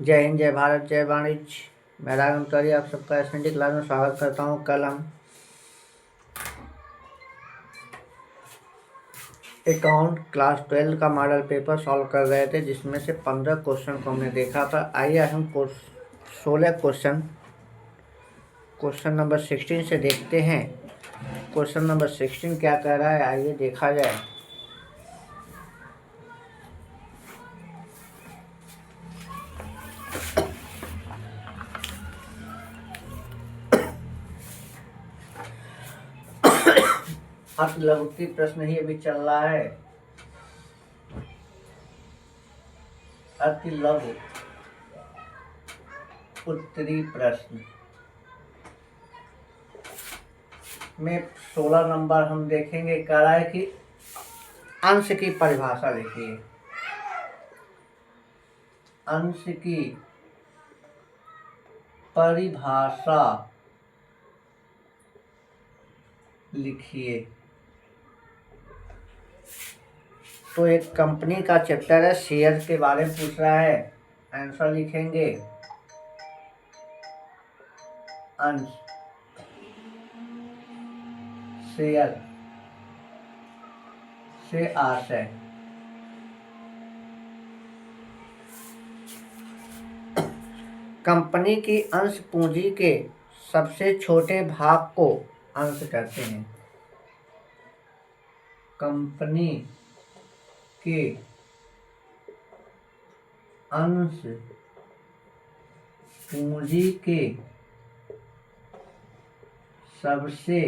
जय हिंद, जय भारत, जय वाणिज्य। मैं राघव तिवारी आप सबका एसएनडी क्लास में स्वागत करता हूँ। कल हम अकाउंट क्लास 12 का मॉडल पेपर सॉल्व कर रहे थे, जिसमें से 15 क्वेश्चन को हमने देखा था। आइए हम 16 क्वेश्चन नंबर 16 से देखते हैं। क्वेश्चन नंबर 16 क्या कह रहा है, आइए देखा जाए। अतिलघुत्तरी प्रश्न ही अभी चल रहा है। अतिलघु उत्तरी प्रश्न में 16 नंबर हम देखेंगे। कह रहा है कि अंश की परिभाषा लिखिए। अंश की परिभाषा लिखिए। तो एक कंपनी का चैप्टर है, शेयर के बारे में पूछ रहा है। आंसर लिखेंगे अंश शेयर से आशय। कंपनी की अंश पूंजी के सबसे छोटे भाग को अंश कहते हैं। कंपनी के अंश पूंजी के सबसे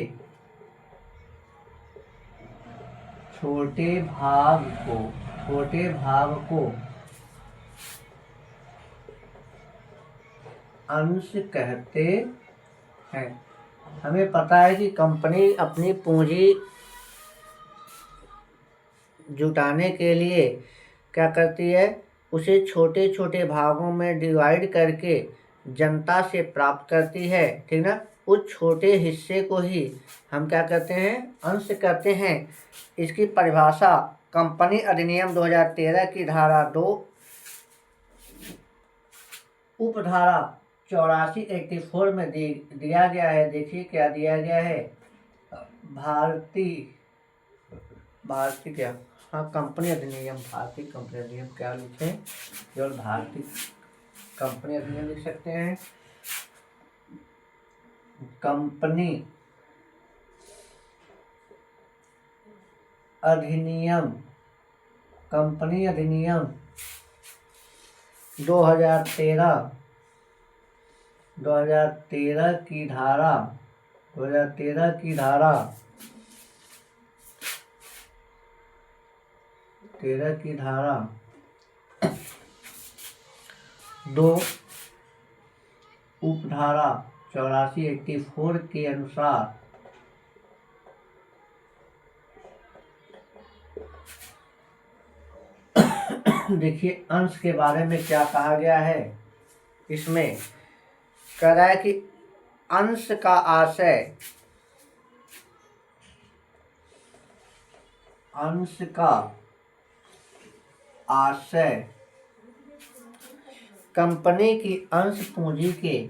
छोटे भाग को अंश कहते हैं। हमें पता है कि कंपनी अपनी पूंजी जुटाने के लिए क्या करती है, उसे छोटे छोटे भागों में डिवाइड करके जनता से प्राप्त करती है, ठीक ना। उस छोटे हिस्से को ही हम क्या कहते हैं, अंश कहते हैं। इसकी परिभाषा कंपनी अधिनियम 2013 की धारा 2 उपधारा 84 में दिया गया है। देखिए क्या दिया गया है। भारतीय क्या, हाँ, कंपनी अधिनियम, भारतीय कंपनी अधिनियम क्या लिखें, केवल भारतीय कंपनी अधिनियम लिख सकते हैं। कंपनी अधिनियम 2013 की धारा 2 उपधारा 84 के अनुसार देखिए अंश के बारे में क्या कहा गया है। इसमें कह रहा है कि अंश का आशय कंपनी की अंश पूंजी के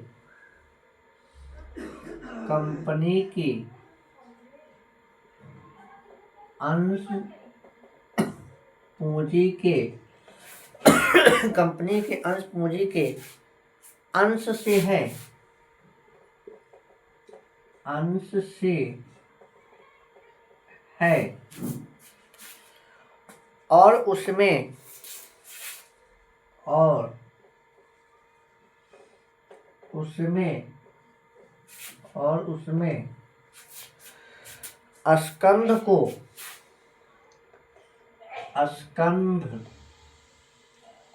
अंश से है और उसमें स्कंध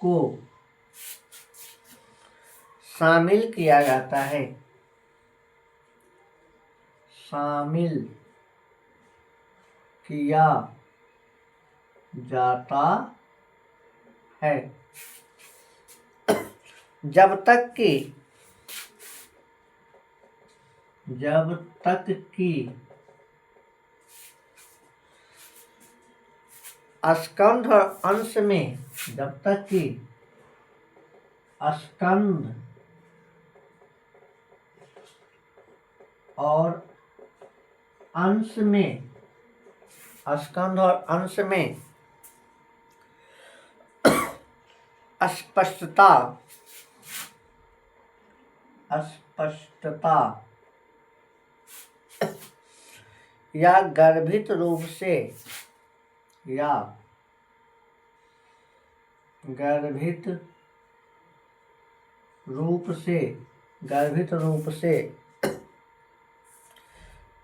को शामिल किया जाता है। जब तक कि स्कंध अंश में स्कंद और अंश में, स्कंद और अंश में अस्पष्टता या गर्भित रूप से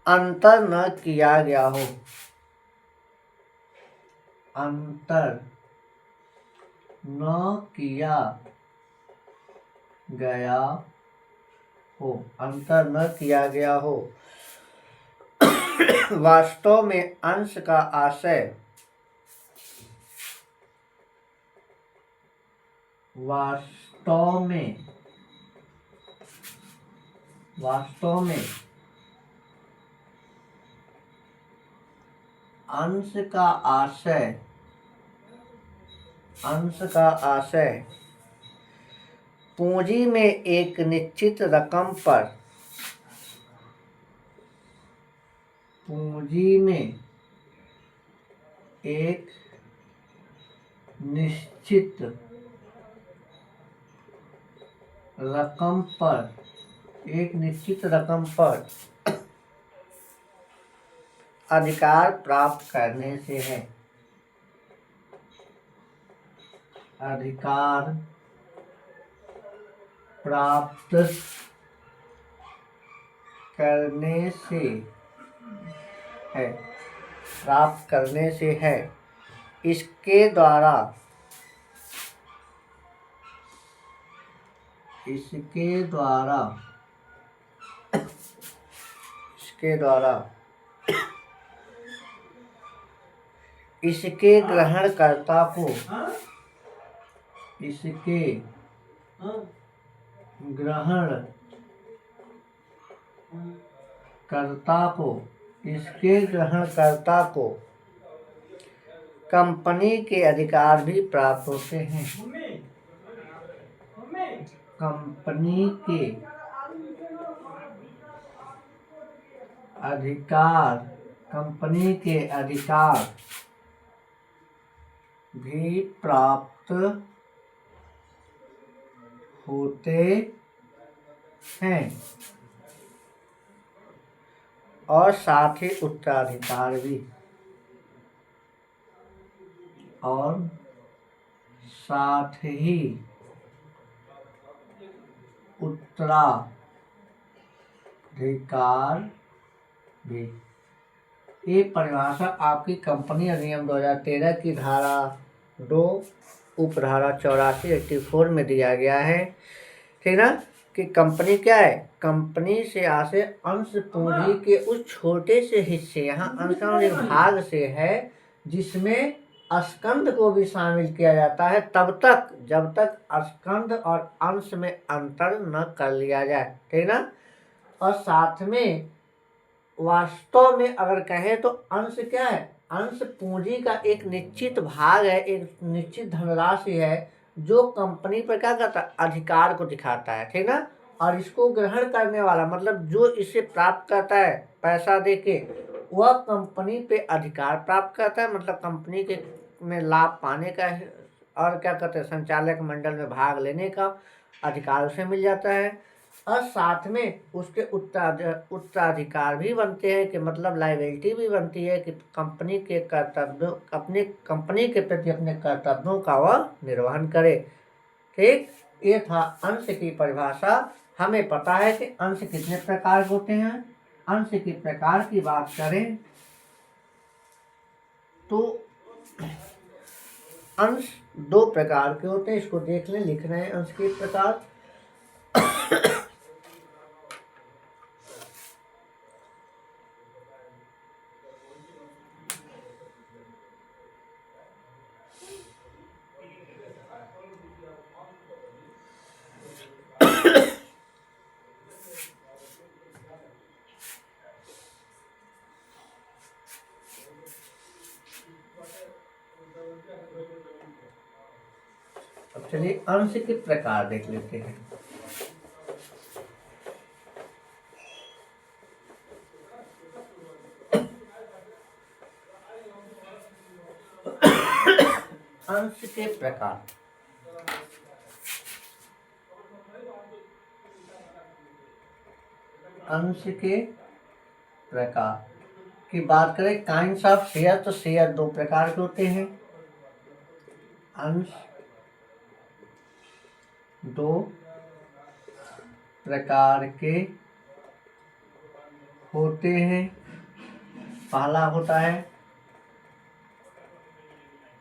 अंतर न किया गया हो, अंतर न किया गया हो। वास्तव में अंश का आशय अंश का आशय पूंजी में एक निश्चित रकम पर एक निश्चित रकम पर अधिकार प्राप्त करने से है। अधिकार प्राप्त करने से है। इसके द्वारा इसके ग्रहणकर्ता को कंपनी के अधिकार भी प्राप्त होते हैं। कंपनी के अधिकार भी प्राप्त होते हैं और साथ ही उत्तराधिकार भी। ये परिभाषा आपकी कंपनी अधिनियम 2013 की धारा 2 उपधारा 84 में दिया गया है। ठीक ना, कि कंपनी क्या है? कंपनी से आशय अंश पूंजी के उस छोटे से हिस्से, यहाँ अंश का एक भाग से है, जिसमें स्कंद को भी शामिल किया जाता है, तब तक जब तक स्कंद और अंश में अंतर न कर लिया जाए। ठीक ना, और साथ में वास्तव में अगर कहें तो अंश क्या है? अंश पूंजी का एक निश्चित भाग है, एक निश्चित धनराशि है, जो कंपनी पर क्या करता है? अधिकार को दिखाता है। ठीक ना, और इसको ग्रहण करने वाला मतलब जो इसे प्राप्त करता है पैसा देके, वह कंपनी पे अधिकार प्राप्त करता है, मतलब कंपनी के में लाभ पाने का है, और क्या कहते हैं, संचालक मंडल में भाग लेने का अधिकार उसे मिल जाता है। और साथ में उसके उत्तराधिकार भी बनते हैं, कि मतलब लायबिलिटी भी बनती है कि कंपनी के कर्तव्यों, अपने कंपनी के प्रति अपने कर्तव्यों का वह निर्वहन करे। ठीक, ये था अंश की परिभाषा। हमें पता है कि अंश कितने प्रकार होते हैं। अंश की प्रकार की बात करें तो अंश 2 प्रकार के होते हैं। इसको देख लें, लिख रहे हैं अंश के प्रकार। चलिए अंश के प्रकार देख लेते हैं। अंश के प्रकार। अंश के प्रकार की बात करें, काइंड्स ऑफ शेयर, तो शेयर दो प्रकार के होते हैं। अंश दो प्रकार के होते हैं। पहला होता है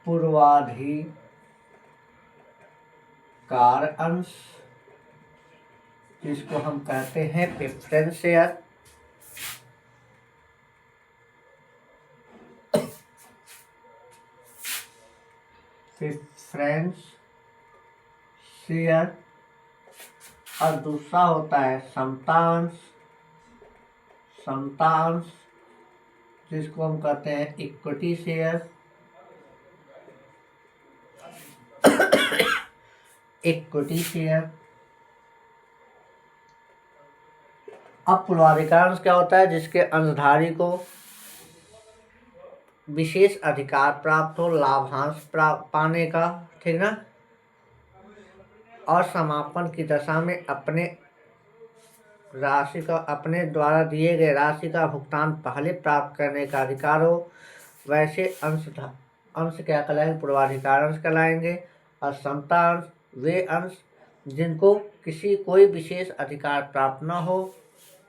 पूर्वाधिकार अंश, जिसको हम कहते हैं प्रेफरेंस शेयर। Preference share. और दूसरा होता है समतांश। समतांश, जिसको हम कहते हैं इक्विटी शेयर। Equity share. अब पूर्वाधिकार क्या होता है? जिसके अंशधारी को विशेष अधिकार प्राप्त हो लाभांश पाने का, ठीक ना, और समापन की दशा में अपने द्वारा दिए गए राशि का भुगतान पहले प्राप्त करने का अधिकार हो, वैसे अंश क्या कहलाएंगे? पूर्वाधिकार अंश कहलाएंगे। और समता अंश वे अंश जिनको कोई विशेष अधिकार प्राप्त न हो,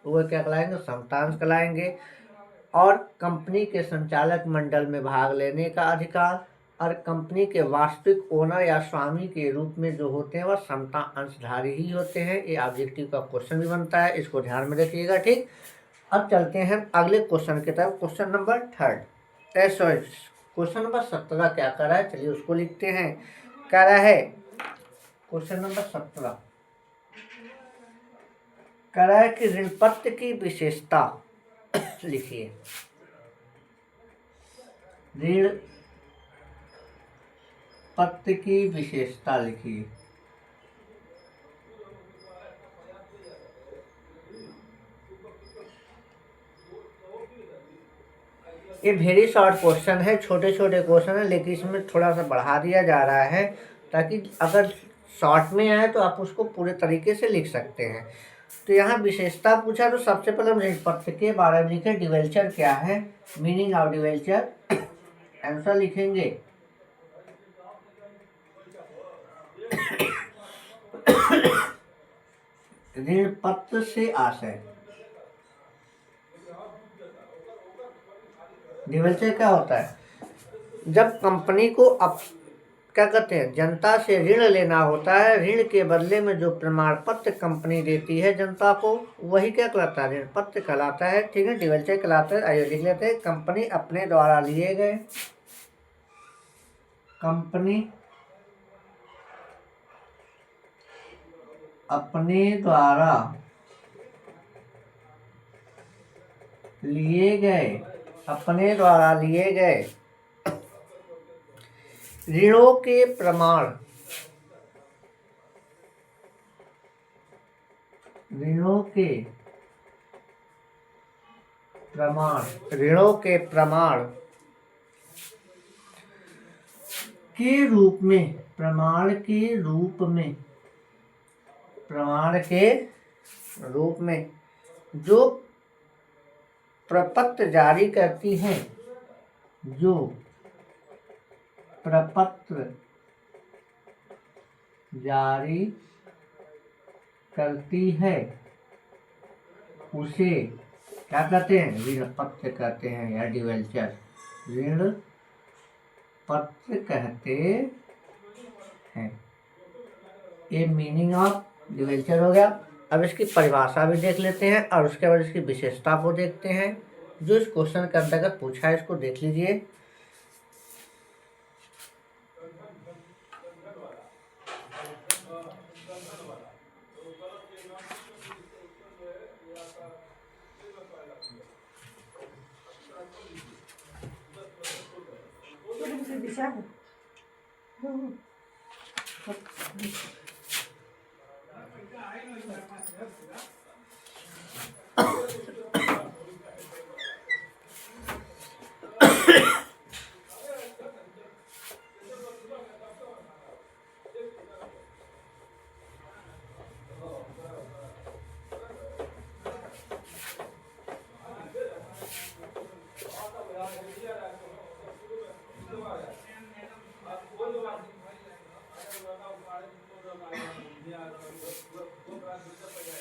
वो क्या कहलाएंगे? समता अंश कहलाएंगे। और कंपनी के संचालक मंडल में भाग लेने का अधिकार, और कंपनी के वास्तविक ओनर या स्वामी के रूप में जो होते हैं वह समता अंशधारी ही होते हैं। ये ऑब्जेक्टिव का क्वेश्चन भी बनता है, इसको ध्यान में रखिएगा, ठीक। अब चलते हैं अगले क्वेश्चन की तरफ। क्वेश्चन नंबर 3 क्वेश्चन नंबर 17 क्या कर रहा है, चलिए उसको लिखते हैं। कह रहा है क्वेश्चन नंबर 17 कह रहा है कि ऋणपत्र की विशेषता लिखिए। ऋण पत्र की विशेषता लिखिए। ये वेरी शॉर्ट क्वेश्चन है, छोटे छोटे क्वेश्चन है, लेकिन इसमें थोड़ा सा बढ़ा दिया जा रहा है ताकि अगर शॉर्ट में आए तो आप उसको पूरे तरीके से लिख सकते हैं। तो यहाँ विशेषता पूछा, तो सबसे पहले हम ऋण पत्र के बारे में लिखें। डिवेंचर क्या है? मीनिंग ऑफ डिवेंचर, आंसर लिखेंगे। ऋण पत्र से आशय। डिवेंचर क्या होता है? जब कंपनी को क्या कहते हैं, जनता से ऋण लेना होता है, ऋण के बदले में जो प्रमाण पत्र कंपनी देती है जनता को, वही क्या कहलाता है? ऋण पत्र कहलाता है, ठीक है, डिवेंचर कहलाता है। आइए लिख लेते हैं। कंपनी अपने द्वारा लिए गए, कंपनी अपने द्वारा लिए गए ऋणों के प्रमाण, ऋणों के प्रमाण के रूप में, जो प्रपत्र जारी करती है, उसे क्या कहते हैं? ऋण पत्र कहते हैं या डिवेंचर ऋण पत्र कहते हैं। ये मीनिंग ऑफ डिवेंचर हो गया। अब इसकी परिभाषा भी देख लेते हैं और उसके बाद इसकी विशेषता को देखते हैं। जो इस क्वेश्चन के अंतर्गत पूछा है इसको देख लीजिए।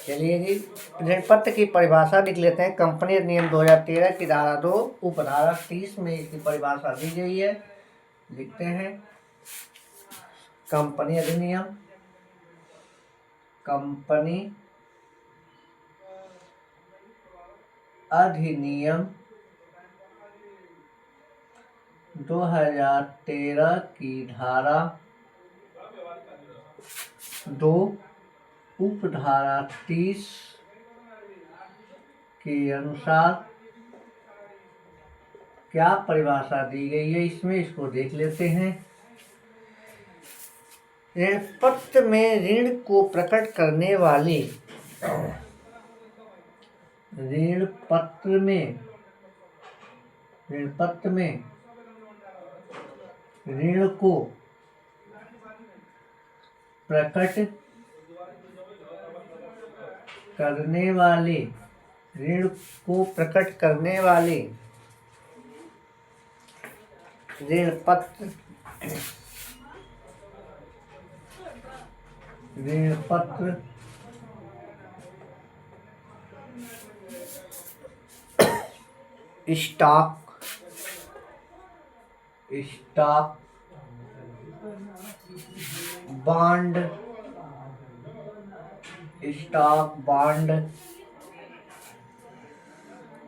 चलिए जी, ऋण पत्र की परिभाषा लिख लेते हैं। कंपनी अधिनियम 2013 की धारा 2 उपधारा 30 में इसकी परिभाषा दी गई है। लिखते हैं कंपनी अधिनियम 2013 की धारा 2 उपधारा 30 के अनुसार क्या परिभाषा दी गई है इसमें, इसको देख लेते हैं। ऋण पत्र में ऋण को प्रकट करने वाली ऋण पत्र में ऋण को प्रकट करने वाली ऋण पत्र स्टॉक बॉन्ड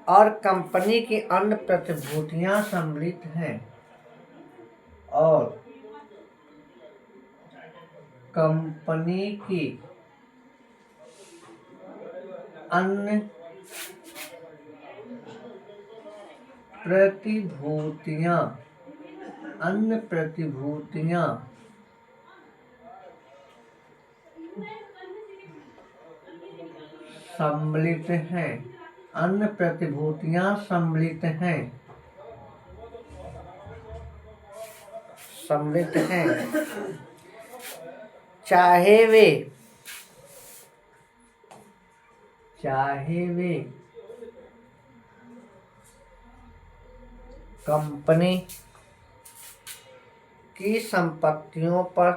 और कंपनी की अन्य प्रतिभूतियां सम्मिलित हैं और कंपनी की अन्य प्रतिभूतियां सम्मिलित हैं चाहे वे कंपनी की संपत्तियों पर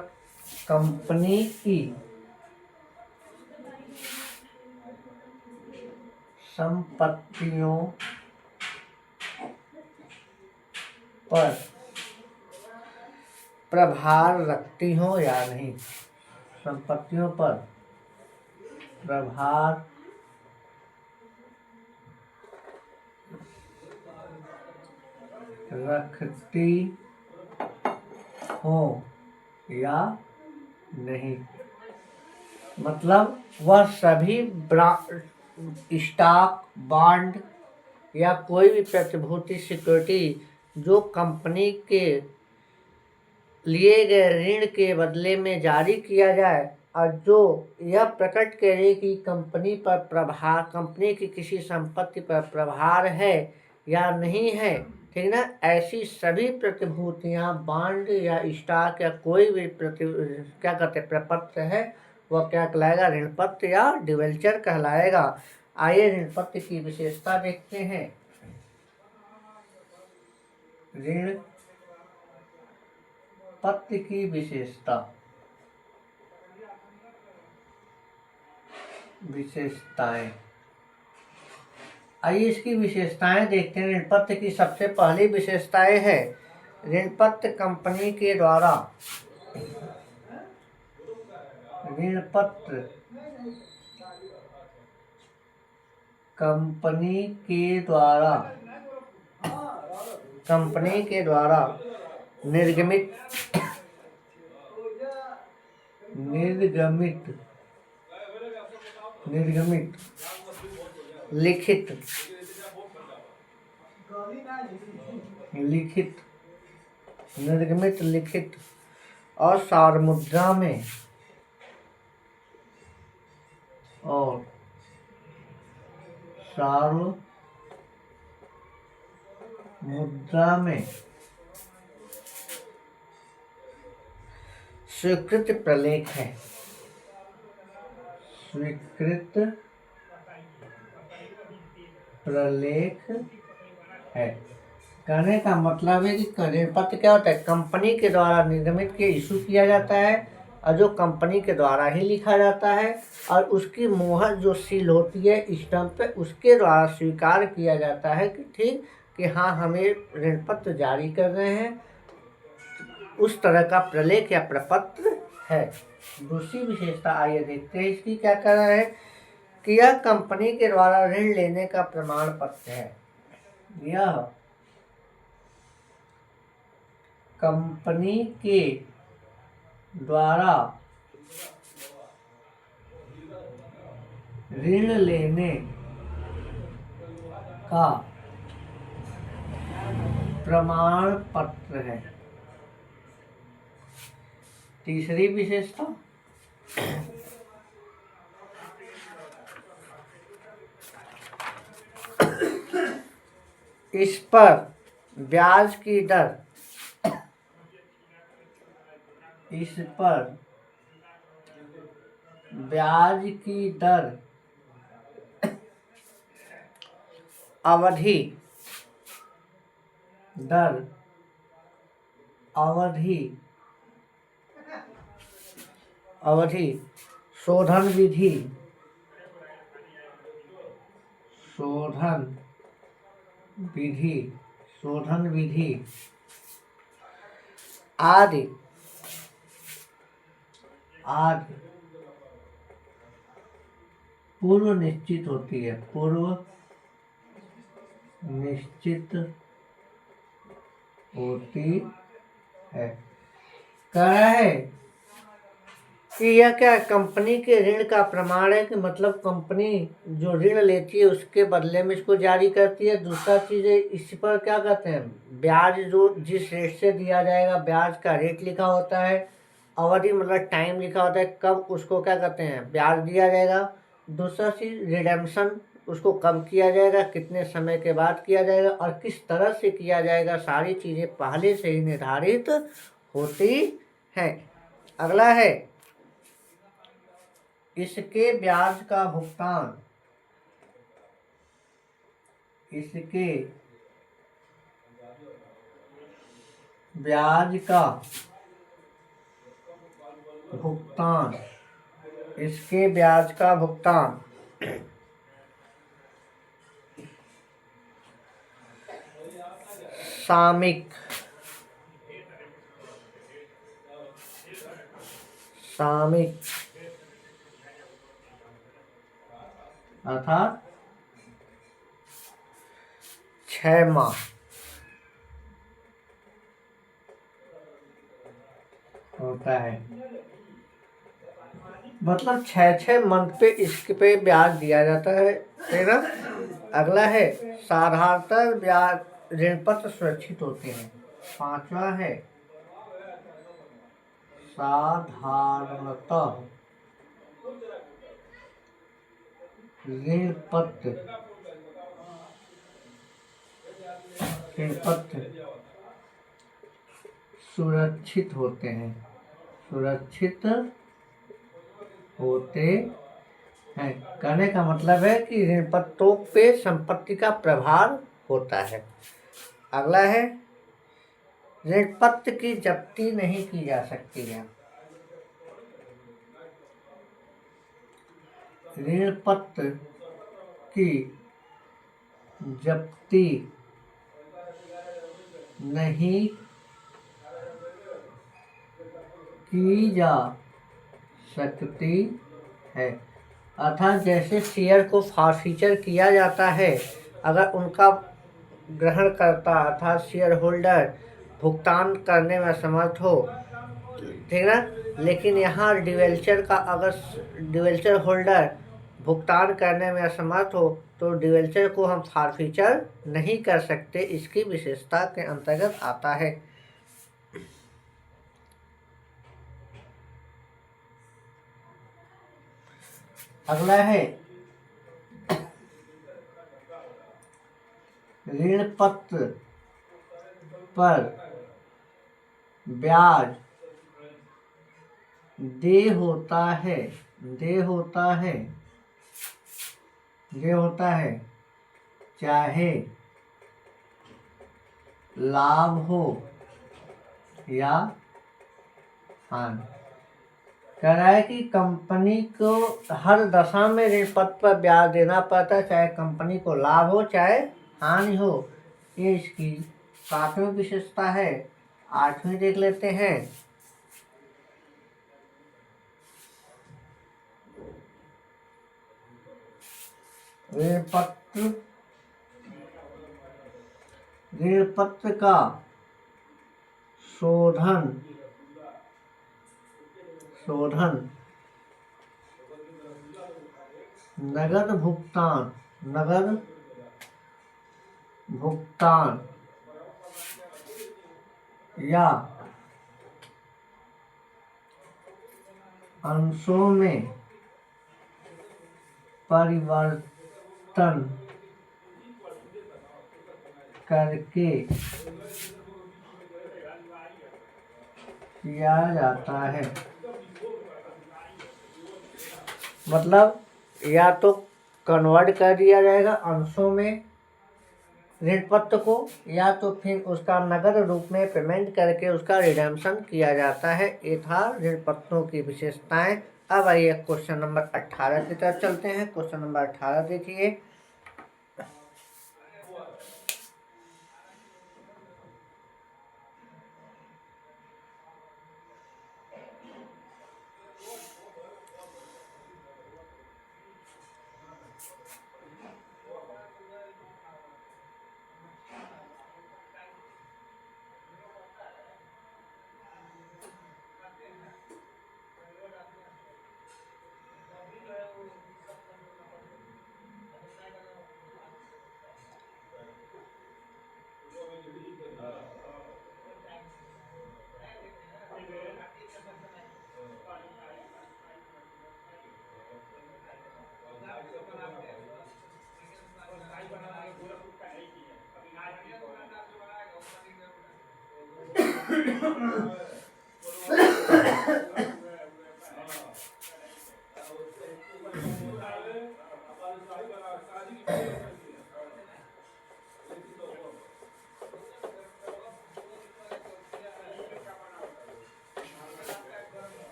प्रभार रखती हो या नहीं। संपत्तियों पर प्रभार रखती हो या नहीं, मतलब वह सभी स्टॉक, बॉन्ड या कोई भी प्रतिभूति सिक्योरिटी जो कंपनी के लिए गए ऋण के बदले में जारी किया जाए और जो यह प्रकट करे कि कंपनी की किसी संपत्ति पर प्रभार है या नहीं है, ठीक ना। ऐसी सभी प्रतिभूतियां, बॉन्ड या स्टॉक या कोई भी प्रपत्र है, वह क्या कहलाएगा? ऋण पत्र या डिवेंचर कहलाएगा। आइए ऋण पत्र की विशेषता देखते हैं। ऋण पत्र की विशेषताएं। आइए इसकी विशेषताएं देखते हैं। ऋण पत्र की सबसे पहली विशेषताएं है ऋण पत्र कंपनी के द्वारा निर्गमित लिखित और सार मुद्रा में और सार्वमुद्रा में स्वीकृत प्रलेख है। स्वीकृत प्रलेख है। कहने का मतलब है कि ऋण पत्र क्या होता है, कंपनी के द्वारा निर्गमित के इशू किया जाता है और जो कंपनी के द्वारा ही लिखा जाता है और उसकी मोहर जो सील होती है स्टैंप पे, उसके द्वारा स्वीकार किया जाता है कि ठीक कि हाँ हमें ऋण पत्र जारी कर रहे हैं, उस तरह का प्रलेख या प्रपत्र है। दूसरी विशेषता आइए देखते हैं इसकी क्या कह रहा है कि यह कंपनी के द्वारा ऋण लेने का प्रमाण पत्र है। यह कंपनी के द्वारा ऋण लेने का प्रमाण पत्र है। तीसरी विशेषता, इस पर ब्याज की दर, इस पर ब्याज की दर अवधि शोधन विधि आदि पूर्व निश्चित होती है। कह रहा है कि यह क्या कंपनी के ऋण का प्रमाण है कि मतलब कंपनी जो ऋण लेती है उसके बदले में इसको जारी करती है। दूसरा चीज़ है इस पर क्या कहते हैं, ब्याज जो जिस रेट से दिया जाएगा, ब्याज का रेट लिखा होता है, अवधि मतलब टाइम लिखा होता है कब उसको क्या कहते हैं ब्याज दिया जाएगा। दूसरा चीज़ रिडेम्पशन, उसको कब किया जाएगा, कितने समय के बाद किया जाएगा और किस तरह से किया जाएगा, सारी चीज़ें पहले से ही निर्धारित होती हैं। अगला है इसके ब्याज का भुगतान, इसके ब्याज का भुगतान सामयिक अर्थात 6 माह होता है। मतलब 6 मंथ पे इसके पे ब्याज दिया जाता है, ठीक ना। अगला है साधारणतः ब्याज ऋण पत्र सुरक्षित होते हैं। 5वां है साधारणतः ऋण पत्र सुरक्षित होते हैं। कहने का मतलब है कि ऋण पत्रों पे संपत्ति का प्रभाव होता है। अगला है ऋण पत्र की जब्ती नहीं की जा सकती है। ऋण पत्र की जब्ती नहीं की जा सकती है। अर्थात जैसे शेयर को फॉरफीचर किया जाता है, अगर उनका ग्रहणकर्ता अर्थात शेयर होल्डर भुगतान करने में असमर्थ हो, ठीक ना, लेकिन यहाँ डिवेंचर होल्डर भुगतान करने में असमर्थ हो तो डिवेंचर को हम फॉरफीचर नहीं कर सकते, इसकी विशेषता के अंतर्गत आता है। अगला है ऋण पत्र पर ब्याज दे होता है चाहे लाभ हो या हानि। कह रहा है कि कंपनी को हर दशा में ऋण पत्र पर ब्याज देना पड़ता है, चाहे कंपनी को लाभ हो चाहे हानि हो। ये इसकी 7वीं विशेषता है। 8वीं देख लेते हैं। ऋण पत्र का शोधन नगद भुगतान या अंशों में परिवर्तन करके किया जाता है। मतलब या तो कन्वर्ट कर दिया जाएगा अंशों में ऋण पत्र को, या तो फिर उसका नगद रूप में पेमेंट करके उसका रिडेम्पशन किया जाता है। ये था ऋण पत्रों की विशेषताएं। अब आइए क्वेश्चन नंबर 18 की तरफ चलते हैं। क्वेश्चन नंबर 18 देखिए।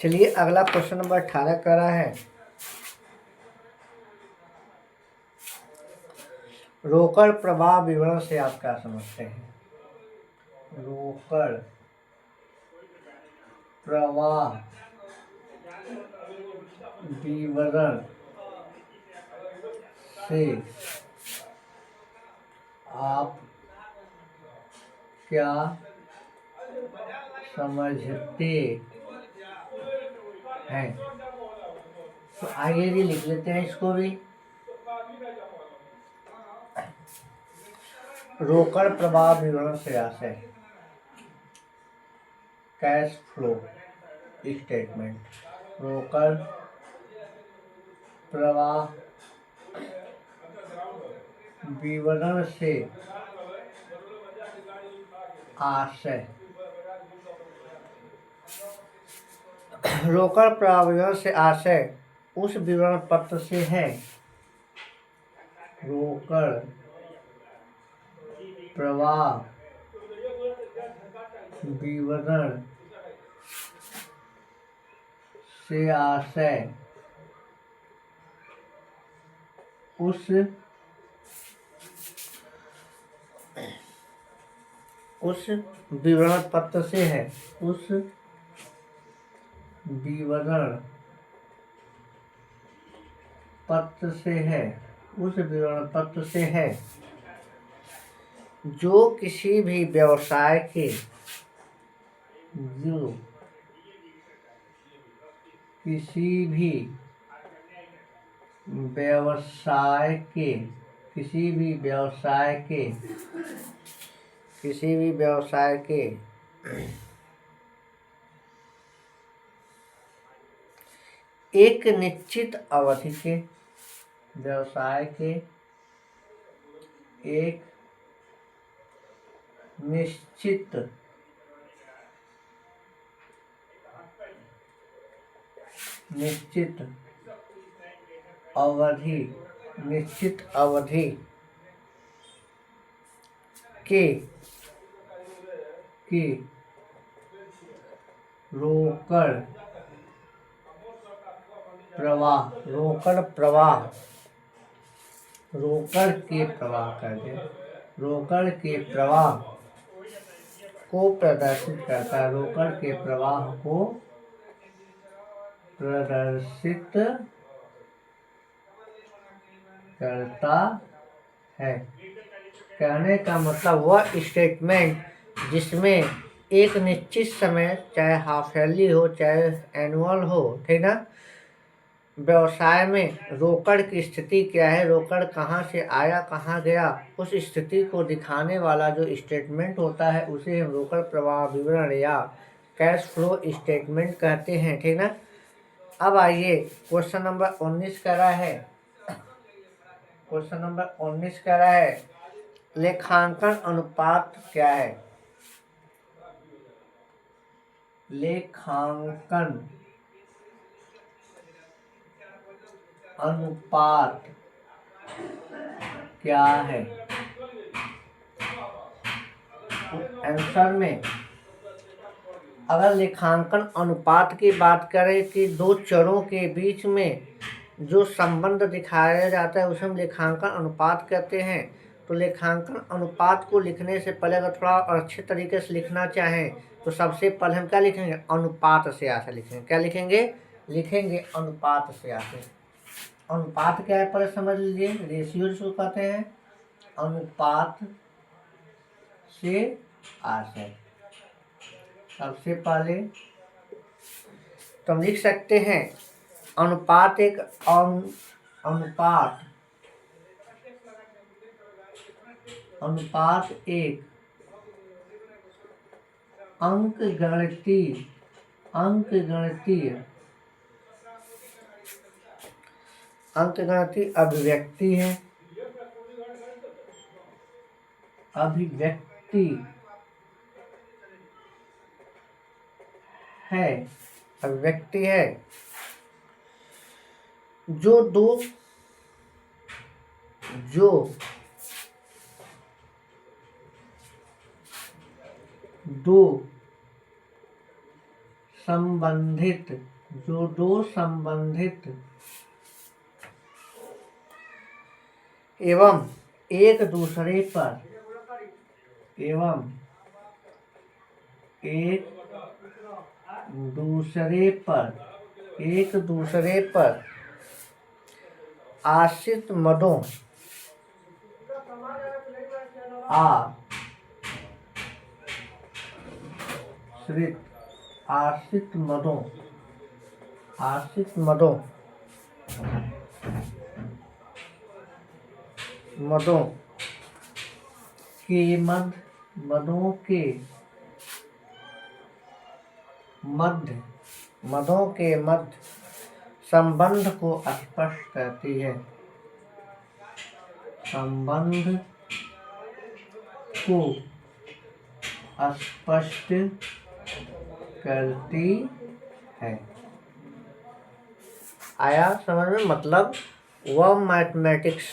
चलिए अगला क्वेश्चन नंबर 18 कर रहा है, रोकड़ प्रवाह विवरण से आप क्या समझते हैं? रोकड़ प्रवाह विवरण से आप क्या समझते हैं? तो आइए जी लिख लेते हैं इसको भी। रोकड़ प्रवाह विवरण से आशय कैश फ्लो स्टेटमेंट। रोकड़ प्रवाह विवरण से आशय रोकड़ प्रवाह विवरण से आशय उस विवरण पत्र से है। रोकड़ प्रवाह विवरण से आशय उस विवरण पत्र से है। उस विवरण पत्र से है। उस विवरण पत्र से है जो किसी भी व्यवसाय के जो किसी भी व्यवसाय के किसी भी व्यवसाय के किसी भी व्यवसाय के एक निश्चित अवधि के व्यवसाय के एक निश्चित अवधि के रोकड़ प्रवाह को प्रदर्शित करता है। कहने का मतलब वह स्टेटमेंट जिसमें एक निश्चित समय, चाहे हाफ ईयरली हो चाहे एनुअल हो, ठीक ना, व्यवसाय में रोकड़ की स्थिति क्या है, रोकड़ कहाँ से आया कहाँ गया, उस स्थिति को दिखाने वाला जो स्टेटमेंट होता है उसे हम रोकड़ प्रवाह विवरण या कैश फ्लो स्टेटमेंट कहते हैं, ठीक ना। अब आइए क्वेश्चन नंबर 19 कह रहा है लेखांकन अनुपात क्या है। लेखांकन अनुपात क्या है। आंसर में अगर लेखांकन अनुपात की बात करें कि दो चरों के बीच में जो संबंध दिखाया जाता है उसे हम लेखांकन अनुपात कहते हैं। तो लेखांकन अनुपात को लिखने से पहले अगर थोड़ा और अच्छे तरीके से लिखना चाहें तो सबसे पहले हम क्या लिखेंगे, अनुपात से आशा लिखेंगे। क्या लिखेंगे अनुपात से आशा। अनुपात क्या है पहले समझ लीजिए, रेशियो जिसको कहते हैं, अनुपात से आशय। सबसे पहले तो हम लिख सकते हैं अनुपात एक अनुपात एक अंकगणितीय अभिव्यक्ति है। अभिव्यक्ति है जो दो संबंधित एवं एक दूसरे पर आश्रित मदों के मध्य संबंध को स्पष्ट करती है। आया समझ में। मतलब वह मैथमेटिक्स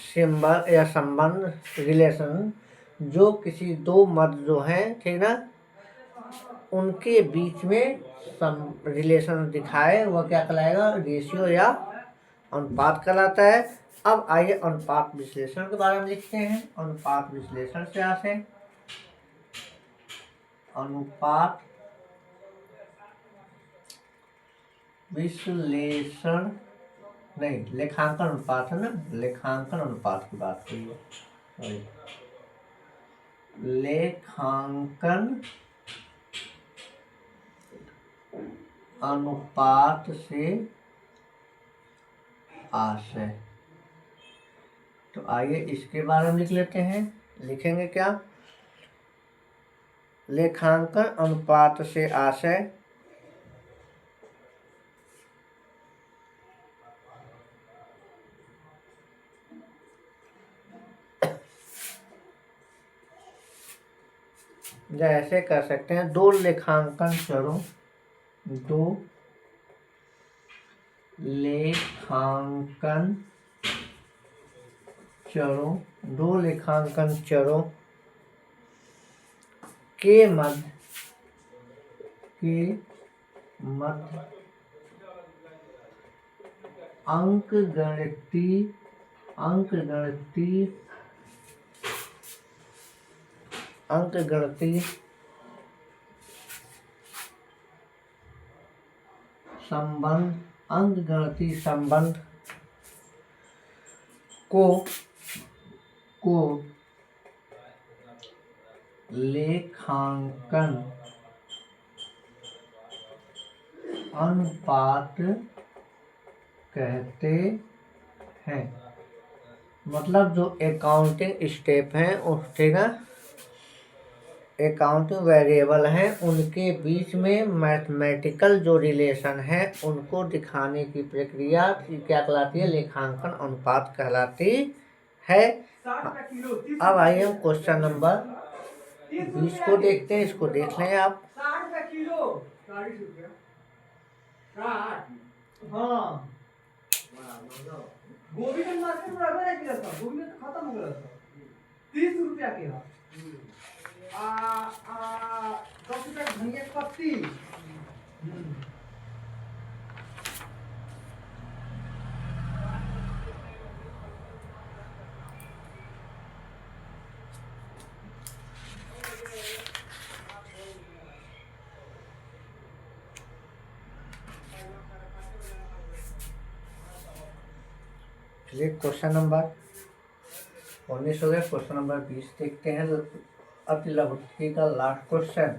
सिंबल या संबंध, रिलेशन जो किसी दो मद जो हैं, ठीक ना, उनके बीच में रिलेशन दिखाए, वह क्या कहलाएगा, रेशियो या अनुपात कहलाता है। अब आइए अनुपात विश्लेषण के बारे में लिखते हैं। अनुपात विश्लेषण से आते हैं। अनुपात विश्लेषण नहीं, लेखांकन अनुपात है ना, लेखांकन अनुपात की बात हुई है। लेखांकन अनुपात से आशय। तो आइए इसके बारे में लिख लेते हैं। लिखेंगे क्या? लेखांकन अनुपात से आशय जैसे कर सकते हैं, दो लेखांकन चरों के मध्य अंकगणितीय संबंध को लेखांकन अनुपात कहते हैं। मतलब जो अकाउंटिंग स्टेप हैं, ठीक है, अकाउंटिंग वेरिएबल हैं, उनके बीच में मैथमेटिकल जो रिलेशन है उनको दिखाने की प्रक्रिया क्या कहलाती है? लेखांकन अनुपात कहलाती है। अब आइए हम क्वेश्चन नंबर 20 को देखते हैं। इसको देख लें आप। 60 किलो, 40 रुपया। हाँ, गोभी का मार्केट में रखा किया था, गोभी में खत्म हो गया था। 30 रुपया के है। 10 रुपया धनिया की पत्ती। चलिए क्वेश्चन नंबर 19 हो गया। क्वेश्चन नंबर 20 देखते हैं। अति लघुत्तम का लास्ट क्वेश्चन।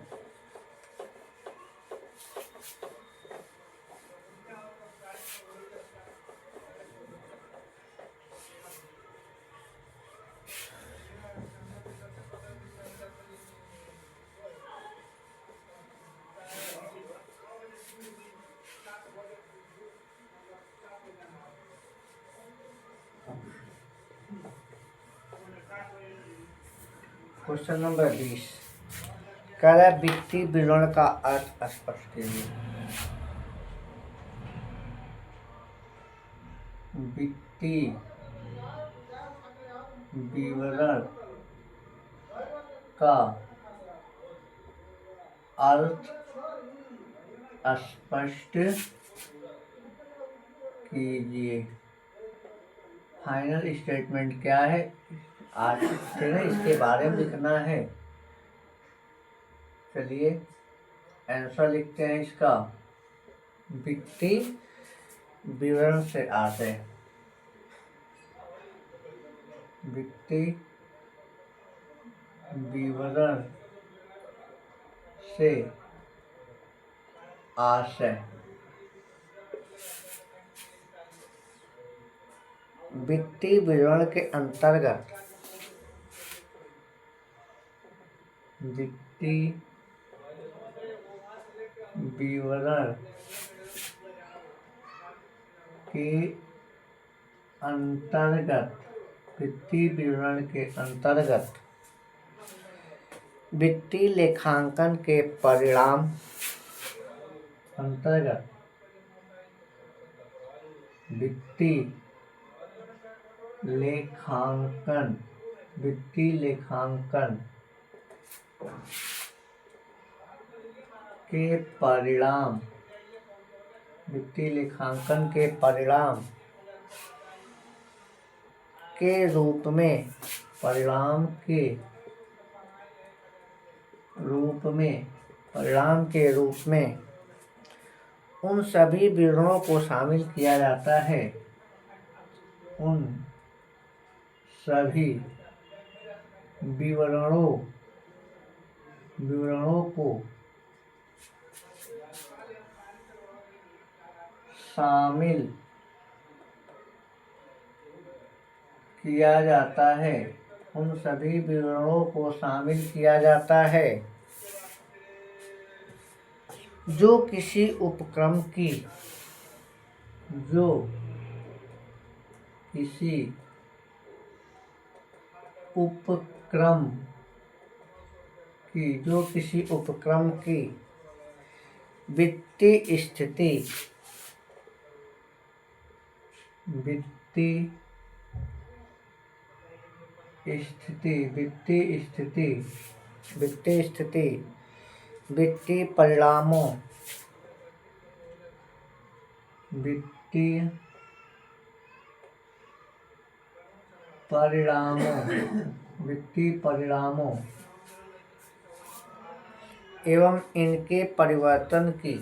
क्वेश्चन नंबर 20 कह रहा है वित्तीय विवरण का अर्थ स्पष्ट कीजिए। वित्तीय विवरण का अर्थ स्पष्ट कीजिए। फाइनल स्टेटमेंट क्या है आज से ना, इसके बारे में लिखना है। चलिए आंसर लिखते हैं इसका। वित्तीय विवरण से आशय, वित्तीय विवरण से आशय, वित्तीय विवरण के अंतर्गत वित्तीय विवरण के अंतर्गत वित्तीय विवरण के अंतर्गत वित्तीय लेखांकन के परिणाम अंतर्गत वित्तीय लेखांकन के परिणाम, वित्तीय लेखांकन के परिणाम के रूप में, परिणाम के रूप में उन सभी विवरणों को शामिल किया जाता है, उन सभी विवरणों विवरणों को शामिल किया जाता है, उन सभी विवरणों को शामिल किया जाता है जो किसी उपक्रम की वित्तीय स्थिति वित्तीय परिणामों एवं इनके परिवर्तन की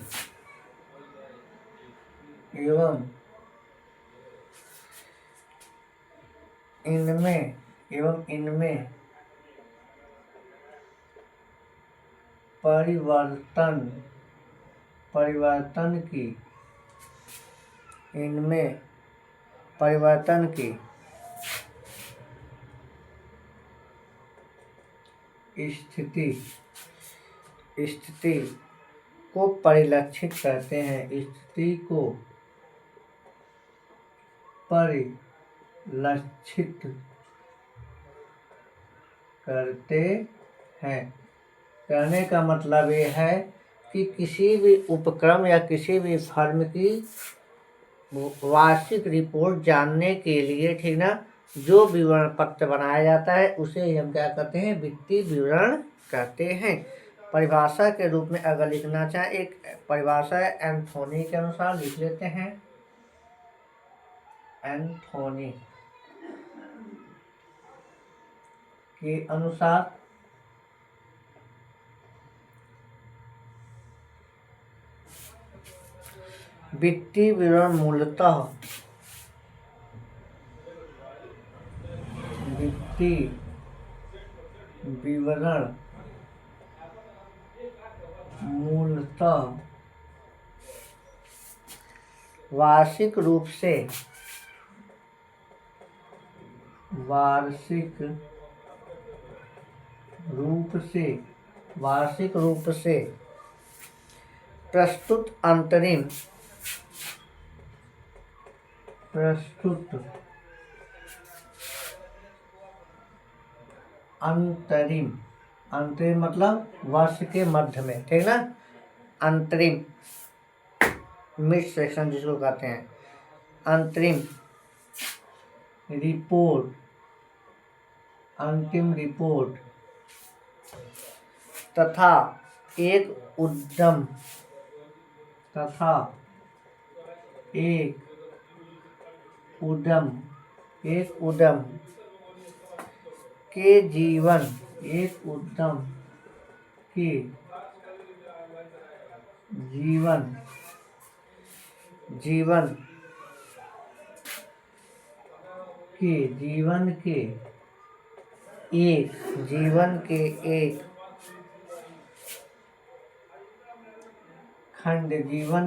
स्थिति को परिलक्षित करते हैं। कहने का मतलब ये है कि किसी भी उपक्रम या किसी भी फर्म की वार्षिक रिपोर्ट जानने के लिए, ठीक ना, जो विवरण पत्र बनाया जाता है उसे हम क्या कहते हैं? वित्तीय विवरण कहते हैं। परिभाषा के रूप में अगर लिखना चाहे, एक परिभाषा है एंथोनी के अनुसार, लिख लेते हैं। एंथोनी के अनुसार वित्तीय विवरण मूलतः वार्षिक रूप से प्रस्तुत अंतरिम मतलब वर्ष के मध्य में, ठीक ना, अंतरिम मिड सेक्शन जिसको कहते हैं, अंतिम रिपोर्ट तथा एक उद्यम के जीवन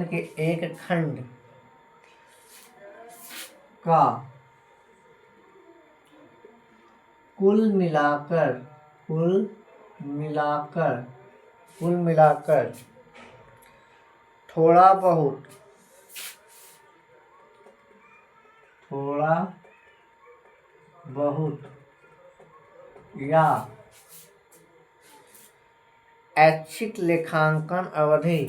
के एक खंड का कुल मिलाकर थोड़ा बहुत या ऐच्छिक लेखांकन अवधि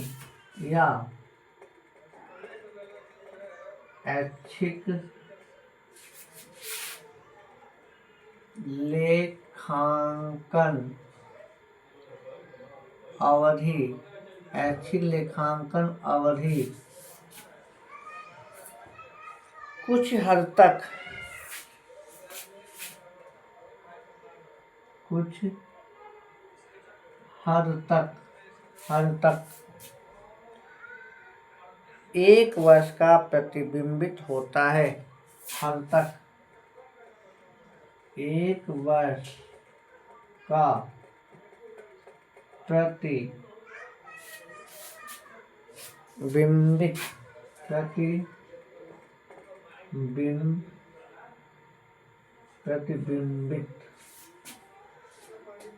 कुछ हद तक एक वर्ष का प्रतिबिंबित होता है। एक वर्ष का प्रतिबिंबित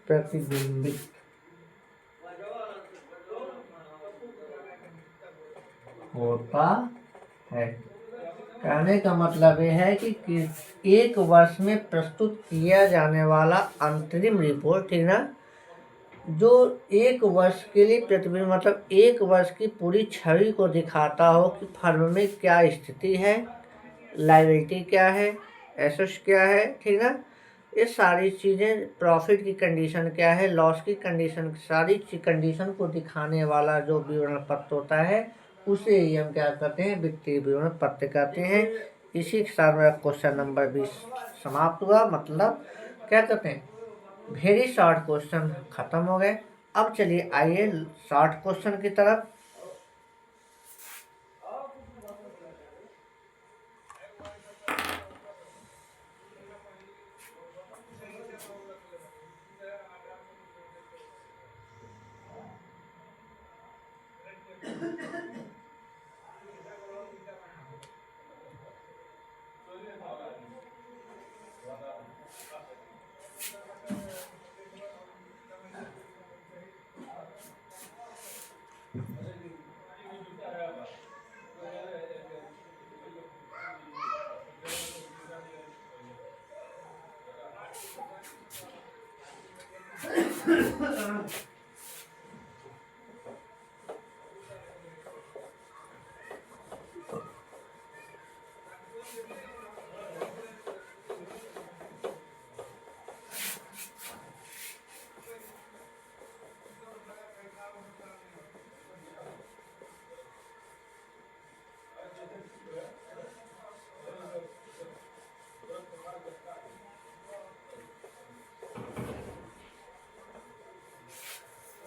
प्रतिबिंबित होता है। कहने का मतलब यह है कि एक वर्ष में प्रस्तुत किया जाने वाला अंतरिम रिपोर्ट, ठीक ना, जो एक वर्ष के लिए प्रतिबिंब मतलब एक वर्ष की पूरी छवि को दिखाता हो कि फर्म में क्या स्थिति है, लायबिलिटी क्या है, एसेट्स क्या है, ठीक ना, ये सारी चीज़ें, प्रॉफिट की कंडीशन क्या है, लॉस की कंडीशन, सारी कंडीशन को दिखाने वाला जो विवरण पत्र होता है उसे ही हम क्या कहते हैं, वित्तीय विवरण पत्र कहते हैं। इसी के साथ मेरा क्वेश्चन नंबर 20 समाप्त हुआ। मतलब क्या कहते हैं, वेरी शॉर्ट क्वेश्चन खत्म हो गए। अब चलिए आइए शॉर्ट क्वेश्चन की तरफ।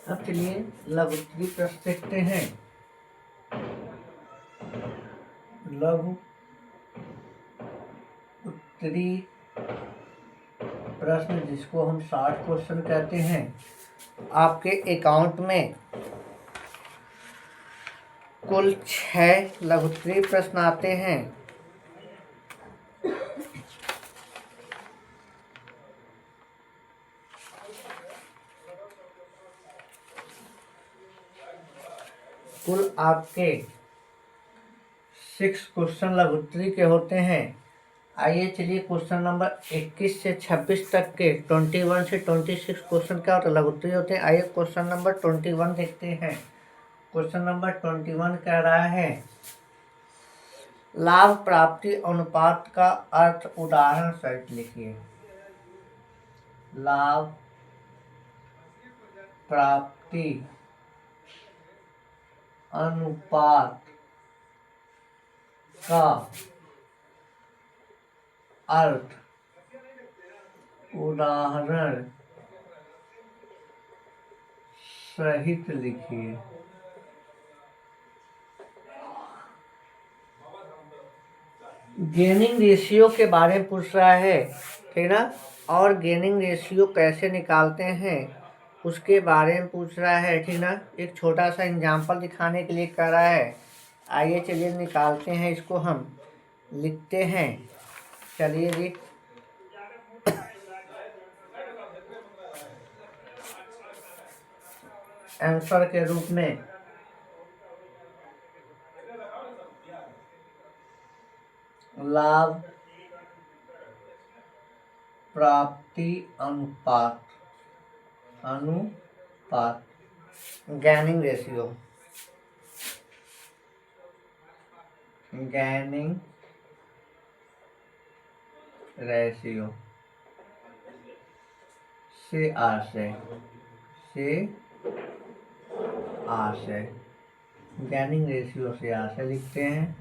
अब चलिए लघु उत्तरी प्रश्न देखते हैं। लघु उत्तरी प्रश्न जिसको हम शॉर्ट क्वेश्चन कहते हैं। आपके अकाउंट में कुल 6 लघु उत्तरी प्रश्न आते हैं। कुल आपके 6 क्वेश्चन लघु उत्तरी के होते हैं। आइए चलिए क्वेश्चन नंबर 21 से 26 तक के 21 से 26 क्वेश्चन क्या होता है, लघु उत्तरी होते हैं। आइए क्वेश्चन नंबर 21 देखते हैं। क्वेश्चन नंबर 21 कह रहा है, लाभ प्राप्ति अनुपात का अर्थ उदाहरण सहित लिखिए। लाभ प्राप्ति अनुपात का अर्थ उदाहरण सहित लिखिए। गेनिंग रेशियो के बारे में पूछ रहा है, ठीक ना, और गेनिंग रेशियो कैसे निकालते हैं उसके बारे में पूछ रहा है, ठीक ना। एक छोटा सा एग्जाम्पल दिखाने के लिए कह रहा है। आइए चलिए निकालते हैं, इसको हम लिखते हैं। चलिए जी, आंसर के रूप में लाभ प्राप्ति अनुपात गैनिंग रेशियो से आशय गैनिंग रेशियो से आशय लिखते हैं।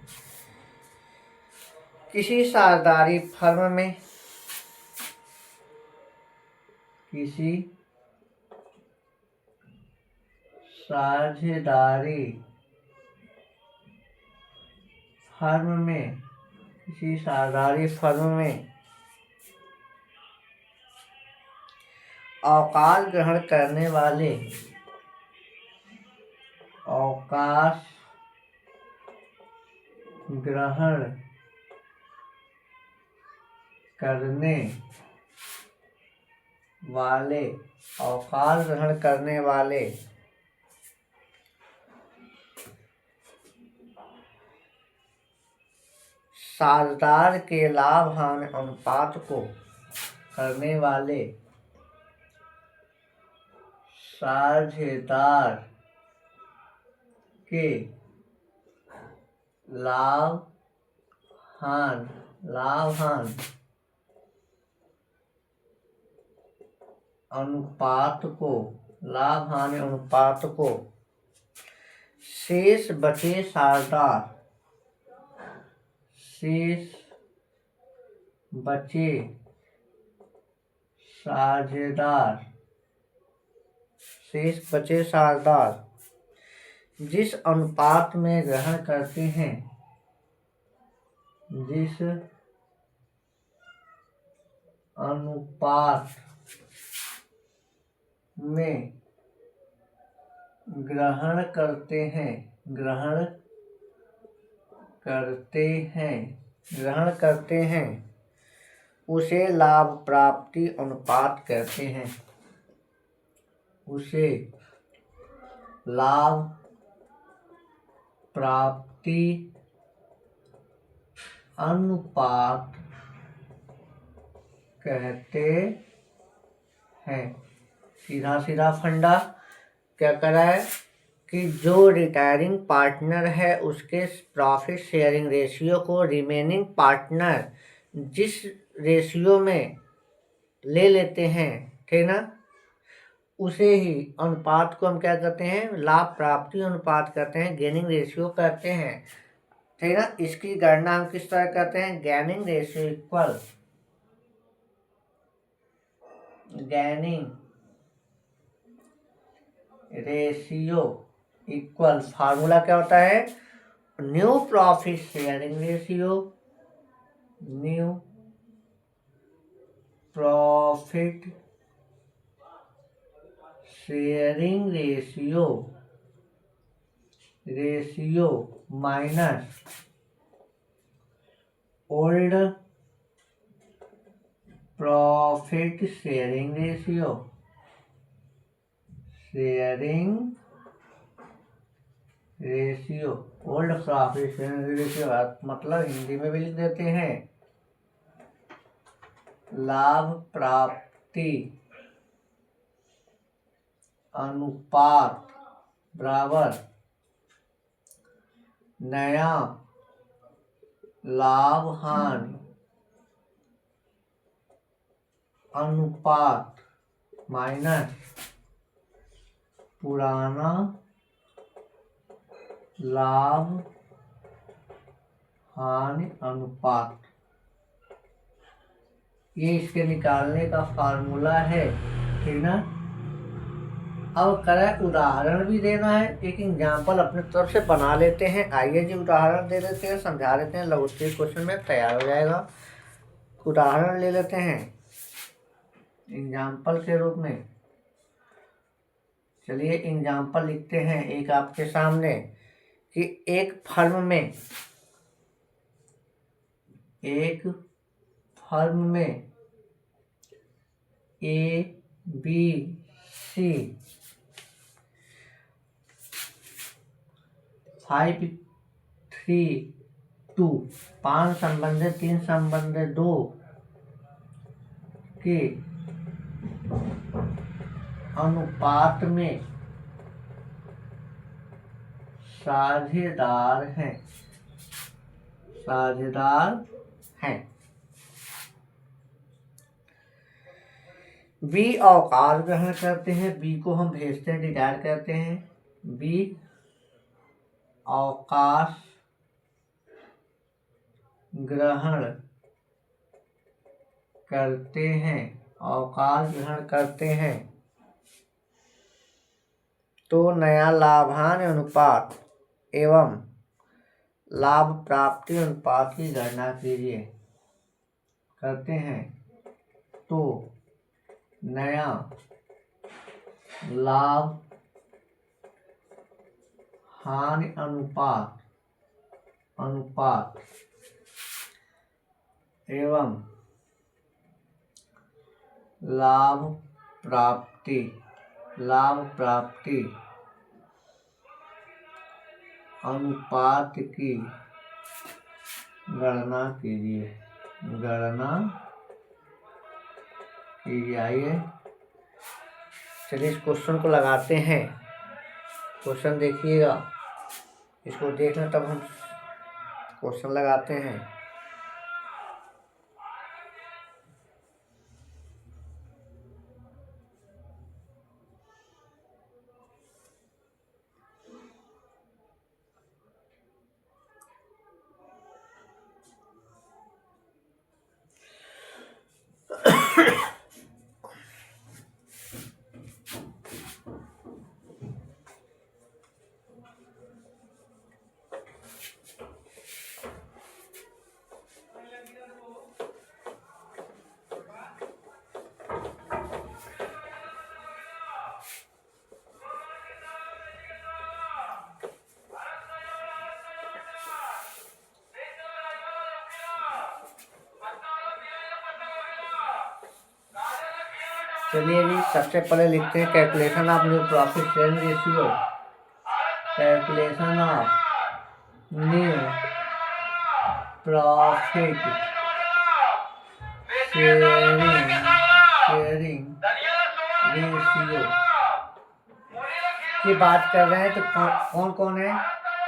किसी साझेदारी फर्म में अवकाश ग्रहण करने वाले अवकाश ग्रहण करने वाले साझेदार के लाभ हानि अनुपात को करने वाले साझेदार के लाभ हानि अनुपात को शेष बचे साझेदार जिस अनुपात में ग्रहण करते हैं ग्रहण करते हैं उसे लाभ प्राप्ति अनुपात कहते हैं। सीधा फंडा क्या करा है कि जो रिटायरिंग पार्टनर है उसके प्रॉफिट शेयरिंग रेशियो को रिमेनिंग पार्टनर जिस रेशियो में ले लेते हैं, ठीक ना, उसे ही अनुपात को हम क्या कहते हैं, लाभ प्राप्ति अनुपात कहते हैं, गेनिंग रेशियो कहते हैं, ठीक ना। इसकी गणना हम किस तरह करते हैं, गेनिंग रेशियो इक्वल फार्मूला क्या होता है, new profit sharing ratio minus old profit sharing ratio old profit sharing ratio मतलब हिंदी में भी लिख देते हैं, लाभ प्राप्ति अनुपात बराबर नया लाभ हानि अनुपात माइनस पुराना लाभ हानि अनुपात। ये इसके निकालने का फार्मूला है, ठीक ना। अब करें उदाहरण भी देना है, एक एग्जाम्पल अपने तरफ से बना लेते हैं। आइए जी उदाहरण दे देते हैं, समझा देते हैं, लघुत्तरीय क्वेश्चन में तैयार हो जाएगा। उदाहरण ले लेते हैं एग्जाम्पल के रूप में। चलिए एग्जाम्पल लिखते हैं एक आपके सामने कि एक फर्म में ABC 5 3 2 5 संबंधित 3 संबंधित 2 के अनुपात में साझेदार हैं। बी अवकाश ग्रहण करते हैं, बी को हम भेजते हैं, डिटायर करते हैं। बी अवकाश ग्रहण करते हैं तो नया लाभांश अनुपात एवं लाभ प्राप्ति अनुपात की गणना कीजिए। करते हैं तो नया लाभ हानि अनुपात एवं लाभ प्राप्ति अनुपात की गणना कीजिए। आइए चलिए इस क्वेश्चन को लगाते हैं। क्वेश्चन देखिएगा, इसको देखना तब हम क्वेश्चन लगाते हैं। चलिए जी, सबसे पहले लिखते हैं calculation of new profit sharing ratio. Calculation of new profit sharing ratio की बात कर रहे हैं। तो कौन कौन है?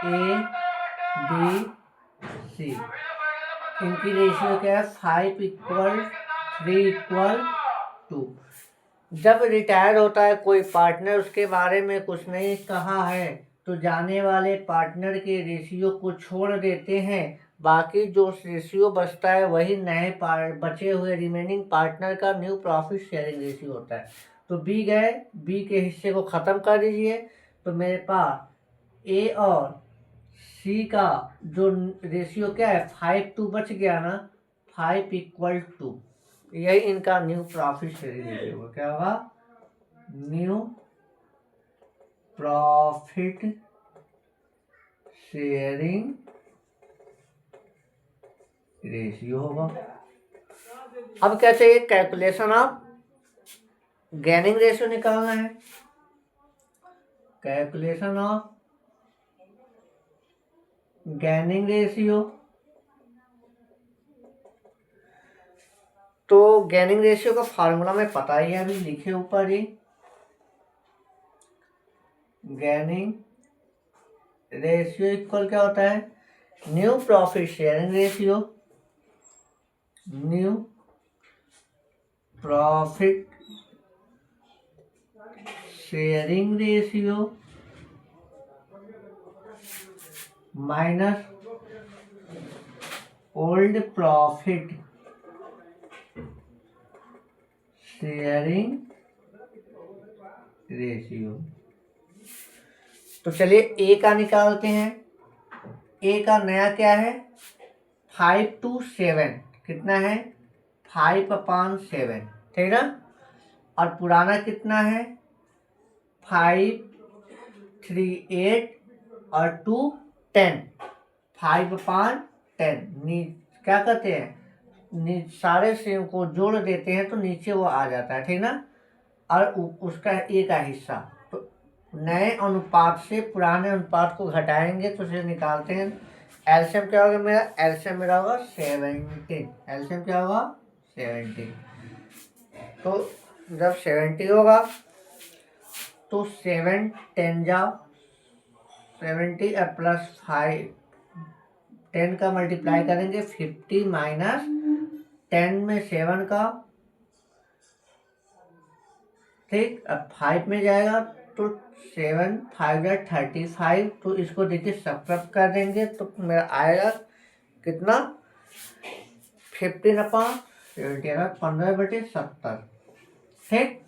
A B C. इनकी रेशियो क्या है? 5:3:2। जब रिटायर होता है कोई पार्टनर, उसके बारे में कुछ नहीं कहा है, तो जाने वाले पार्टनर के रेशियो को छोड़ देते हैं। बाकी जो रेशियो बचता है वही नए बचे हुए रिमेनिंग पार्टनर का न्यू प्रॉफिट शेयरिंग रेशियो होता है। तो बी गए, बी के हिस्से को ख़त्म कर दीजिए। तो मेरे पास ए और सी का जो रेशियो क्या है? 5:2 बच गया ना, 5:2। यही इनका न्यू प्रॉफिट शेयरिंग रेशियो होगा। क्या होगा? न्यू प्रॉफिट शेयरिंग रेशियो होगा। अब क्या चाहिए? कैलकुलेशन ऑफ गेनिंग रेशियो निकालना है। Calculation of gaining ratio. तो गेनिंग रेशियो का फार्मूला में पता ही है, अभी लिखे ऊपर ही। गेनिंग रेशियो इक्वल क्या होता है? New profit sharing ratio. New profit sharing ratio minus old profit sharing ratio. तो चलिए ए का निकालते हैं। ए का नया क्या है? 5:7। कितना है? 5/7, ठीक ना। और पुराना कितना है? 5:3:8 और 2:10। 5/10 क्या कहते हैं? सारे सेम को जोड़ देते हैं तो नीचे वो आ जाता है, ठीक ना। और उसका ए का हिस्सा, तो नए अनुपात से पुराने अनुपात को घटाएंगे तो उसे निकालते हैं। एलसीएम क्या होगा मेरा? एलसीएम मेरा होगा 17। एलसीएम क्या होगा? 17। तो जब 70 होगा तो 7 10 जाओ 70 और प्लस 5 10 का मल्टीप्लाई करेंगे 50 माइनस 10 में 7 का, ठीक। अब 5 में जाएगा तो 7 5 35। तो इसको देखिए सब्ट्रैक्ट कर देंगे तो मेरा आएगा कितना? 15/70, 15/70, ठीक।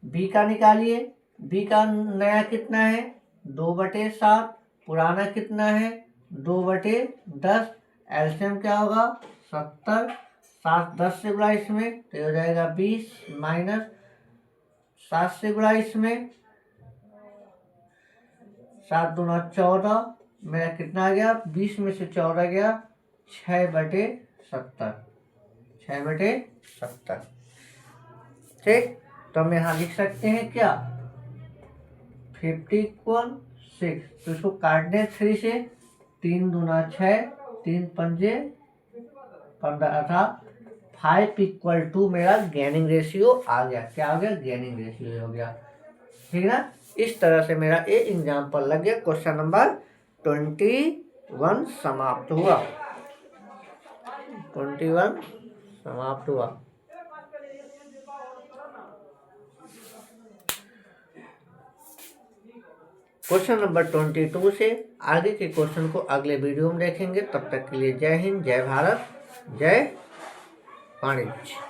बी का निकालिए। बी का नया कितना है? 2/7। पुराना कितना है? 2/10। एलसीएम क्या होगा? 70। 7 10 से गुणा इसमें तो हो जाएगा 20 माइनस 7 से गुणा इसमें 7 दूना 14, मेरा कितना आ गया, 20 में से 14 गया, 6/70, 6/70। ठीक, तो हम यहाँ लिख सकते हैं क्या, 50 = 6। तो इसको काट दें 3 से, 3 दूना 6, 3 पंजे 15 अर्थात 5 = मेरा गेनिंग रेशियो आ गया। क्या आ गया, गेनिंग रेशियो हो गया। ठीक है ना, इस तरह से मेरा ये एग्जाम्पल लग गया। क्वेश्चन नंबर 21 समाप्त हुआ। 21 समाप्त हुआ। क्वेश्चन नंबर 22 से आगे के क्वेश्चन को अगले वीडियो में देखेंगे। तब तक के लिए जय हिंद, जय भारत, जय वाणिज्य।